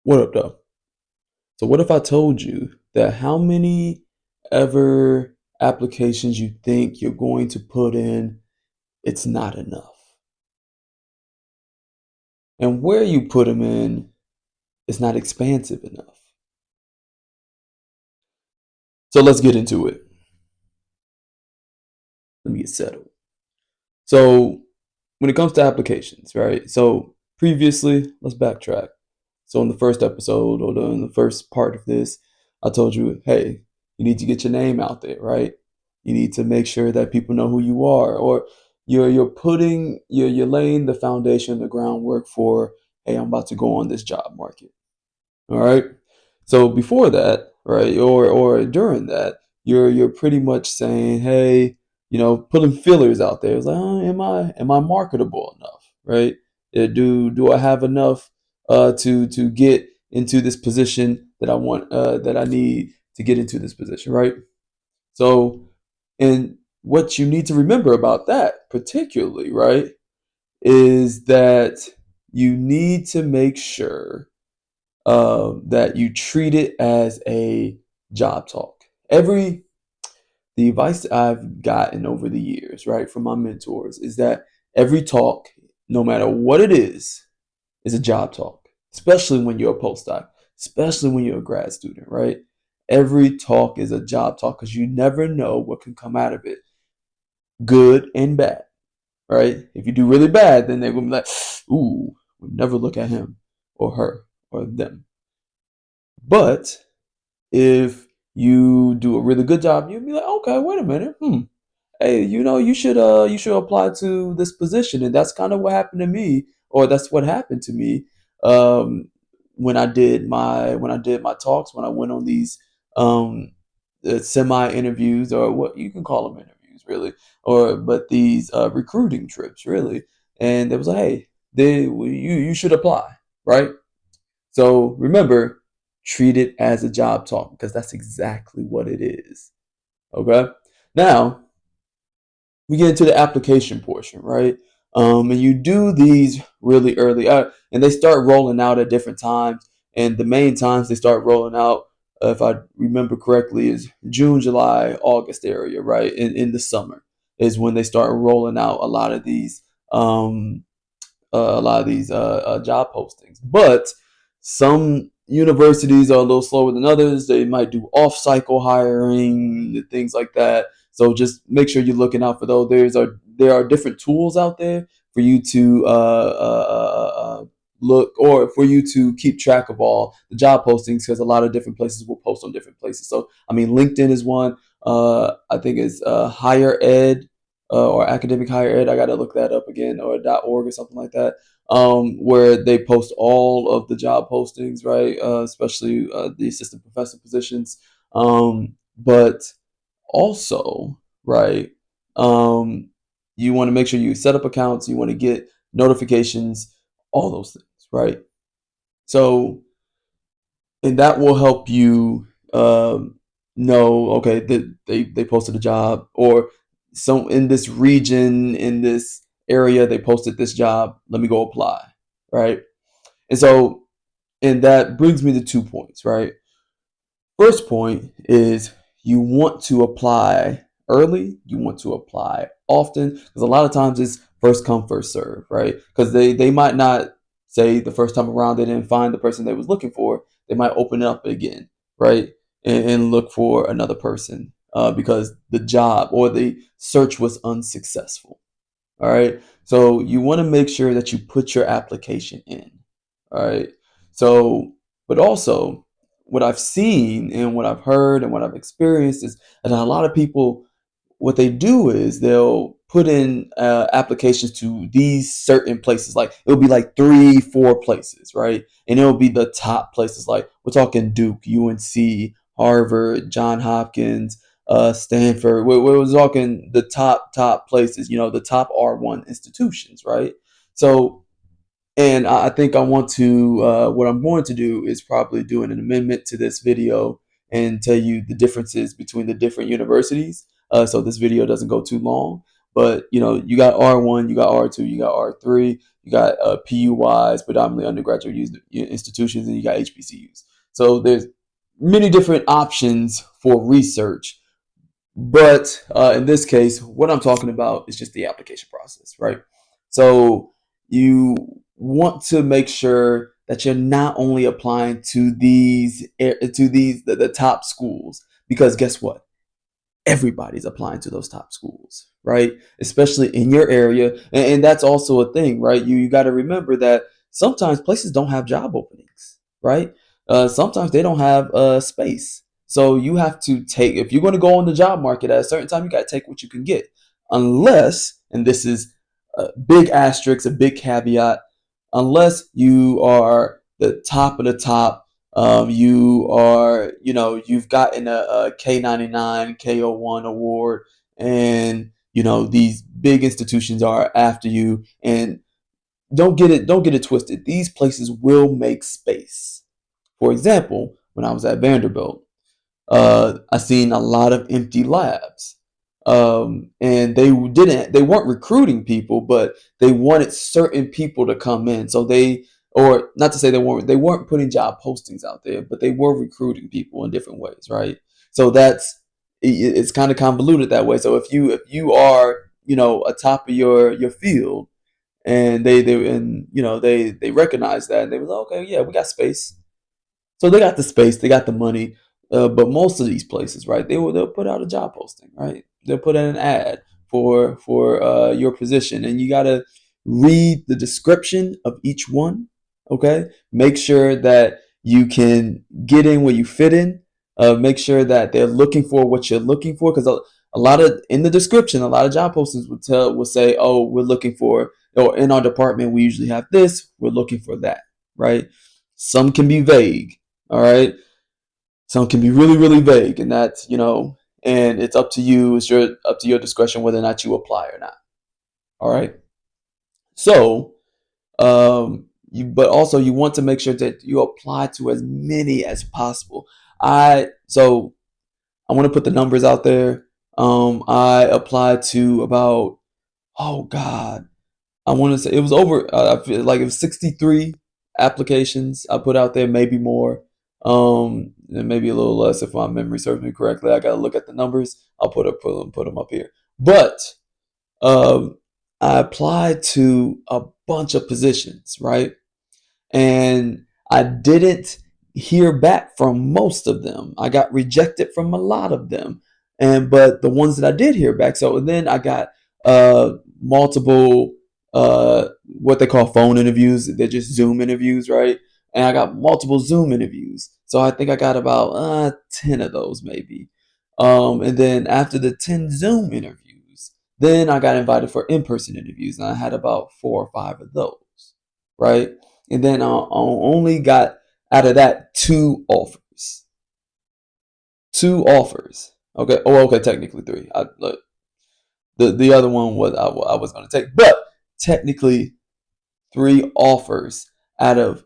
What up, though? So, what if I told you that how many ever applications you think you're going to put in, it's not enough? And where you put them in is not expansive enough. So, let's get into it. Let me get settled. So, when it comes to applications, right? So, previously, let's backtrack. So, in the first episode or in the first part of this, I told you, hey, you need to get your name out there, right? You need to make sure that people know who you are, or you're laying the foundation, the groundwork for, hey, I'm about to go on this job market. All right. So before that, right, or during that, you're pretty much saying, hey, putting fillers out there. It's like, oh, am I marketable enough, right? Do I have enough to get into this position that I want that I need to get into this position, right? So, and what you need to remember about that particularly, right, is that you need to make sure that you treat it as a job talk. The advice that I've gotten over the years, right, from my mentors is that every talk, no matter what it is a job talk, especially when you're a postdoc, especially when you're a grad student, right? Every talk is a job talk because you never know what can come out of it, good and bad, right? If you do really bad, then they're gonna be like, ooh, we'll never look at him or her or them. But if you do a really good job, you'll be like, okay, wait a minute, hey, you should apply to this position, and that's kind of what happened to me, or that's what happened to me um, when I did my talks, when I went on these um, semi interviews, or what you can call them interviews, really, or but these recruiting trips, really, and it was like, hey, you should apply, right? So remember, treat it as a job talk because that's exactly what it is. Okay. Now we get into the application portion, right? And you do these really early, and they start rolling out at different times. And the main times they start rolling out, if I remember correctly, is June, July, August area, right? In the summer is when they start rolling out um, a lot of these job postings. But some universities are a little slower than others. They might do off-cycle hiring, things like that. So just make sure you're looking out for those. There are different tools out there for you to look, or for you to keep track of all the job postings, because a lot of different places will post on different places. So I mean, LinkedIn is one. I think it's higher ed or academic higher ed. I got to look that up again, or .org or something like that, where they post all of the job postings, right? Especially the assistant professor positions. But also, right, um, you want to make sure you set up accounts. You want to get notifications, all those things, right? So, and that will help you know, okay, that they posted a job, or some in this region, in this area, they posted this job. Let me go apply, right? And so, and that brings me to 2 points, right? First point is you want to apply early, you want to apply often, because a lot of times it's first come, first serve, right? Because they might not say the first time around they didn't find the person they was looking for. They might open it up again, right? And look for another person because the job or the search was unsuccessful. All right. So you want to make sure that you put your application in. All right. So, but also what I've seen and what I've heard and what I've experienced is that a lot of people, what they do is they'll put in applications to these certain places. Like it'll be like 3, 4 places, right? And it'll be the top places. Like we're talking Duke, UNC, Harvard, John Hopkins, Stanford. We're talking the top places. The top R1 institutions, right? So, and I think I want to. What I'm going to do is probably do an amendment to this video and tell you the differences between the different universities. So this video doesn't go too long. but you got R1, you got R2, you got R3, you got PUIs, predominantly undergraduate institutions, and you got HBCUs. So there's many different options for research. But in this case, what I'm talking about is just the application process, right? So you want to make sure that you're not only applying to the top schools, because guess what? Everybody's applying to those top schools, right? Especially in your area. And that's also a thing, right? You got to remember that sometimes places don't have job openings, right? Sometimes they don't have space. So you have to take, if you're going to go on the job market at a certain time, you got to take what you can get. Unless, and this is a big asterisk, a big caveat, unless you are the top of the top, you've gotten a K99, K01 award, and these big institutions are after you. And don't get it twisted. These places will make space. For example, when I was at Vanderbilt, I seen a lot of empty labs. And they weren't recruiting people, but they wanted certain people to come in. So or not to say they weren't putting job postings out there, but they were recruiting people in different ways, right? So it's kind of convoluted that way. So if you are, atop of your field, and they recognize that, and they was like, okay, yeah, we got space. So they got the space, they got the money, but most of these places, right? They'll put out a job posting, right? They'll put in an ad for your position, and you gotta read the description of each one. Okay, make sure that you can get in where you fit in. Make sure that they're looking for what you're looking for, because a lot of in the description, a lot of job postings will say, oh, we're looking for, or in our department we usually have this, we're looking for that, right? Some can be vague, all right. Some can be really, really vague, and and it's up to you. It's up to your discretion whether or not you apply or not. All right. So, but also you want to make sure that you apply to as many as possible. So I want to put the numbers out there. I applied to about, oh God, I want to say it was over. I feel like it was 63 applications I put out there, maybe more, and maybe a little less if my memory serves me correctly. I got to look at the numbers. I'll put them up here. But um, I applied to a bunch of positions, right? And I didn't hear back from most of them. I got rejected from a lot of them, but the ones that I did hear back. So then I got multiple what they call phone interviews. They're just Zoom interviews, right? And I got multiple Zoom interviews. So I think I got about 10 of those maybe. And then after the 10 Zoom interviews, then I got invited for in-person interviews, and I had about 4 or 5 of those, right? And then I only got out of that 2 offers. 2 offers. Okay. Oh, okay. Technically 3. Look, the other one was I was going to take, but technically 3 offers out of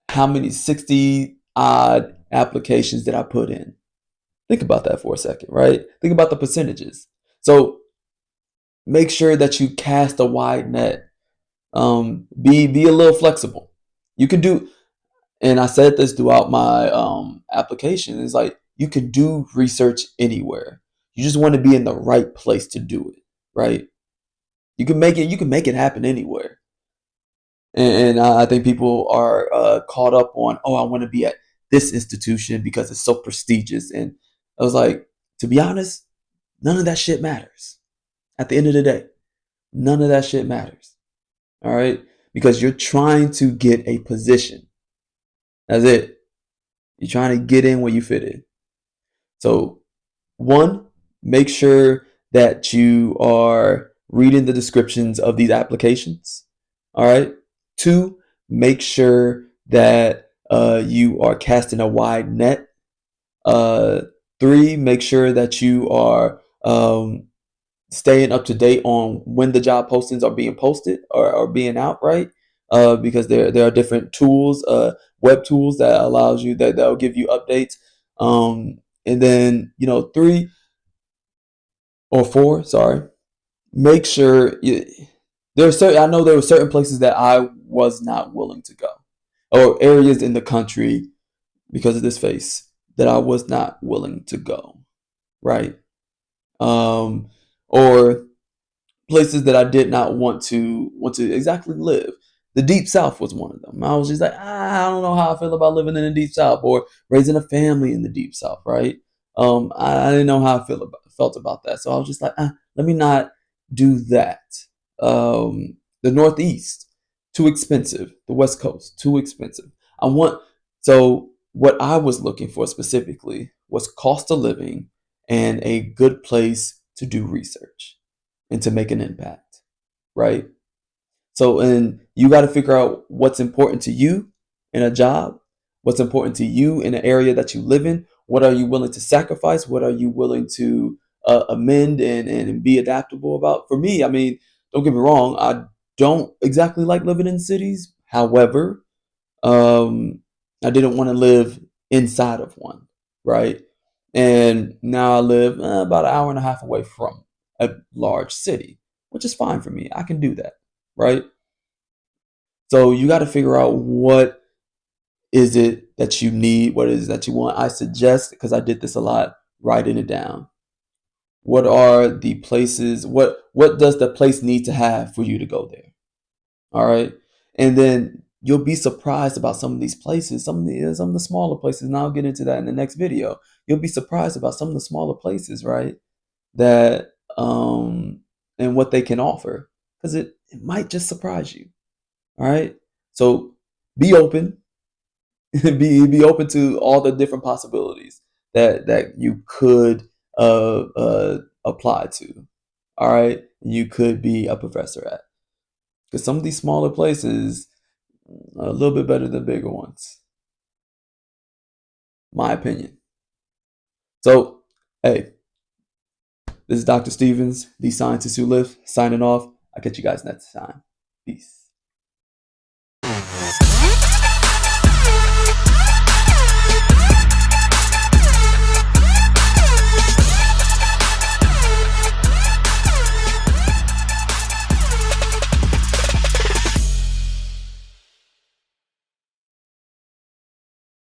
how many 60 odd applications that I put in. Think about that for a second, right? Think about the percentages. So make sure that you cast a wide net. Be a little flexible. You can do, and I said this throughout my application. It's like you can do research anywhere. You just want to be in the right place to do it, right? You can make it. You can make it happen anywhere. And I think people are caught up on, oh, I want to be at this institution because it's so prestigious. And I was like, to be honest, none of that shit matters. At the end of the day, none of that shit matters. All right, because you're trying to get a position. That's it. You're trying to get in where you fit in. So, one, make sure that you are reading the descriptions of these applications. All right. 2, make sure that you are casting a wide net. 3, make sure that you are staying up to date on when the job postings are being posted or being out, right? Because there are different tools, web tools that allows you that'll give you updates. And then 3 or 4, sorry, make sure there are certain. I know there were certain places that I was not willing to go, or areas in the country because of this face that I was not willing to go. Right. Um, or places that I did not want to exactly live. The Deep South was one of them. I was just like, I don't know how I feel about living in the Deep South or raising a family in the Deep South, right? I didn't know how I felt about that, so I was just like, let me not do that. The Northeast, too expensive. The West Coast, too expensive. I want so what I was looking for specifically was cost of living and a good place to do research and to make an impact, right? So, and you got to figure out what's important to you in a job, what's important to you in the area that you live in. What are you willing to sacrifice? What are you willing to amend and be adaptable about? For me, I mean, don't get me wrong, I don't exactly like living in cities. However, um, I didn't want to live inside of one, right? And now I live about an hour and a half away from a large city, which is fine for me. I can do that, right? So you got to figure out what is it that you need, what is it that you want. I suggest, because I did this a lot, writing it down. What are the places? What does the place need to have for you to go there? All right, and then you'll be surprised about some of these places, some of the smaller places. And I'll get into that in the next video. You'll be surprised about some of the smaller places, right? That and what they can offer, because it might just surprise you. All right, so be open, be open to all the different possibilities that you could apply to. All right, you could be a professor at, because some of these smaller places are a little bit better than bigger ones, my opinion. So, hey, this is Dr. Stevens, the scientist who live, signing off. I'll catch you guys next time. Peace.